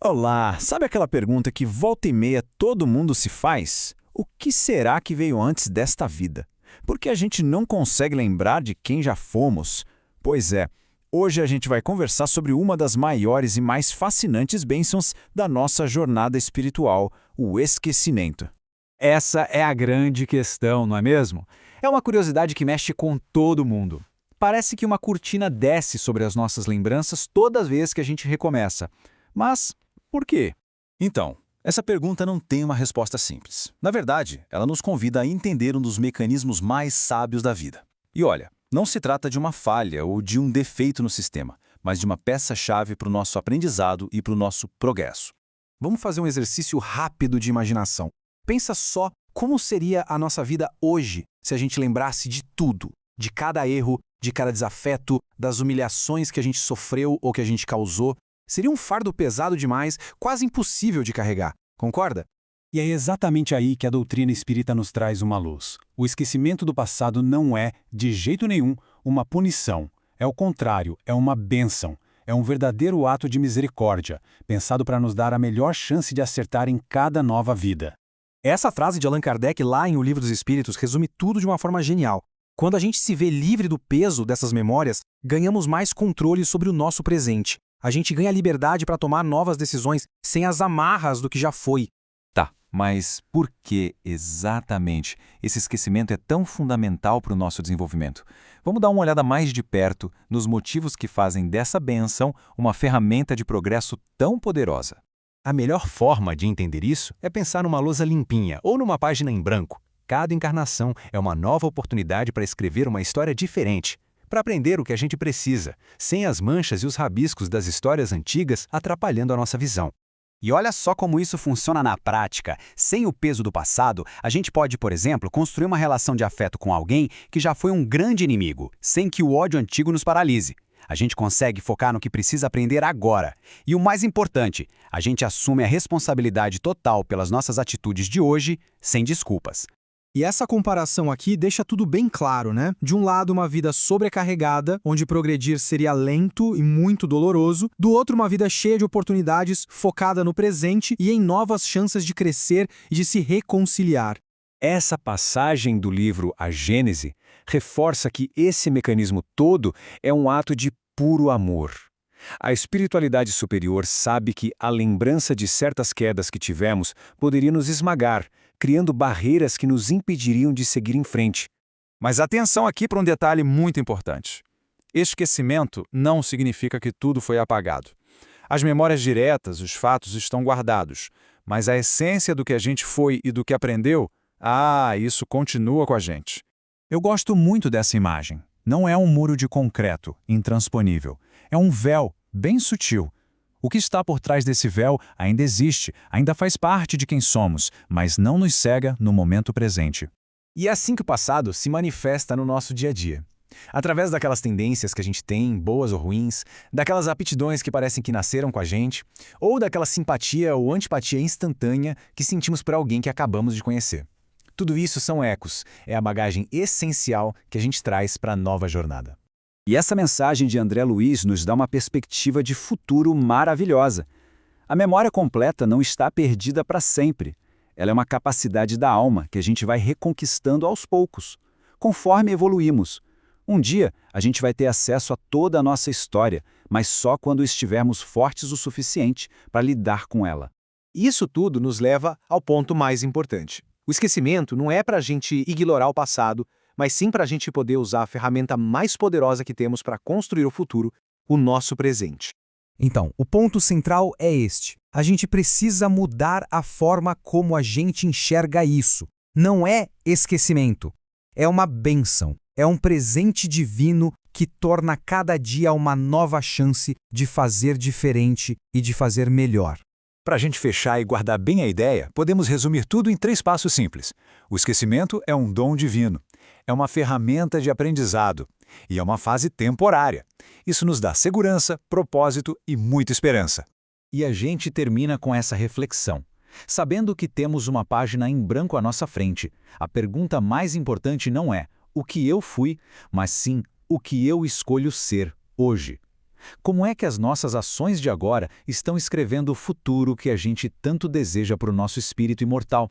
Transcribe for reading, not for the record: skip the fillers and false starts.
Olá, sabe aquela pergunta que volta e meia todo mundo se faz? O que será que veio antes desta vida? Porque a gente não consegue lembrar de quem já fomos. Pois é, hoje a gente vai conversar sobre uma das maiores e mais fascinantes bênçãos da nossa jornada espiritual, o esquecimento. Essa é a grande questão, não é mesmo? É uma curiosidade que mexe com todo mundo. Parece que uma cortina desce sobre as nossas lembranças toda vez que a gente recomeça. Mas por quê? Então, essa pergunta não tem uma resposta simples. Na verdade, ela nos convida a entender um dos mecanismos mais sábios da vida. E olha, não se trata de uma falha ou de um defeito no sistema, mas de uma peça-chave para o nosso aprendizado e para o nosso progresso. Vamos fazer um exercício rápido de imaginação. Pensa só como seria a nossa vida hoje se a gente lembrasse de tudo, de cada erro, de cada desafeto, das humilhações que a gente sofreu ou que a gente causou. Seria um fardo pesado demais, quase impossível de carregar. Concorda? E é exatamente aí que a doutrina espírita nos traz uma luz. O esquecimento do passado não é, de jeito nenhum, uma punição. É o contrário, é uma bênção. É um verdadeiro ato de misericórdia, pensado para nos dar a melhor chance de acertar em cada nova vida. Essa frase de Allan Kardec lá em O Livro dos Espíritos resume tudo de uma forma genial. Quando a gente se vê livre do peso dessas memórias, ganhamos mais controle sobre o nosso presente. A gente ganha liberdade para tomar novas decisões sem as amarras do que já foi. Tá, mas por que exatamente esse esquecimento é tão fundamental para o nosso desenvolvimento? Vamos dar uma olhada mais de perto nos motivos que fazem dessa bênção uma ferramenta de progresso tão poderosa. A melhor forma de entender isso é pensar numa lousa limpinha ou numa página em branco. Cada encarnação é uma nova oportunidade para escrever uma história diferente, para aprender o que a gente precisa, sem as manchas e os rabiscos das histórias antigas atrapalhando a nossa visão. E olha só como isso funciona na prática. Sem o peso do passado, a gente pode, por exemplo, construir uma relação de afeto com alguém que já foi um grande inimigo, sem que o ódio antigo nos paralise. A gente consegue focar no que precisa aprender agora. E o mais importante, a gente assume a responsabilidade total pelas nossas atitudes de hoje, sem desculpas. E essa comparação aqui deixa tudo bem claro, né? De um lado, uma vida sobrecarregada, onde progredir seria lento e muito doloroso. Do outro, uma vida cheia de oportunidades, focada no presente e em novas chances de crescer e de se reconciliar. Essa passagem do livro A Gênese reforça que esse mecanismo todo é um ato de puro amor. A espiritualidade superior sabe que a lembrança de certas quedas que tivemos poderia nos esmagar, criando barreiras que nos impediriam de seguir em frente. Mas atenção aqui para um detalhe muito importante. Esquecimento não significa que tudo foi apagado. As memórias diretas, os fatos estão guardados, mas a essência do que a gente foi e do que aprendeu, isso continua com a gente. Eu gosto muito dessa imagem. Não é um muro de concreto, intransponível. É um véu, bem sutil. O que está por trás desse véu ainda existe, ainda faz parte de quem somos, mas não nos cega no momento presente. E é assim que o passado se manifesta no nosso dia a dia. Através daquelas tendências que a gente tem, boas ou ruins, daquelas aptidões que parecem que nasceram com a gente, ou daquela simpatia ou antipatia instantânea que sentimos por alguém que acabamos de conhecer. Tudo isso são ecos, é a bagagem essencial que a gente traz para a nova jornada. E essa mensagem de André Luiz nos dá uma perspectiva de futuro maravilhosa. A memória completa não está perdida para sempre. Ela é uma capacidade da alma que a gente vai reconquistando aos poucos, conforme evoluímos. Um dia, a gente vai ter acesso a toda a nossa história, mas só quando estivermos fortes o suficiente para lidar com ela. Isso tudo nos leva ao ponto mais importante. O esquecimento não é para a gente ignorar o passado, mas sim para a gente poder usar a ferramenta mais poderosa que temos para construir o futuro, o nosso presente. Então, o ponto central é este. A gente precisa mudar a forma como a gente enxerga isso. Não é esquecimento. É uma bênção. É um presente divino que torna cada dia uma nova chance de fazer diferente e de fazer melhor. Para a gente fechar e guardar bem a ideia, podemos resumir tudo em 3 passos simples. O esquecimento é um dom divino. É uma ferramenta de aprendizado. E é uma fase temporária. Isso nos dá segurança, propósito e muita esperança. E a gente termina com essa reflexão. Sabendo que temos uma página em branco à nossa frente, a pergunta mais importante não é o que eu fui, mas sim o que eu escolho ser hoje. Como é que as nossas ações de agora estão escrevendo o futuro que a gente tanto deseja para o nosso espírito imortal?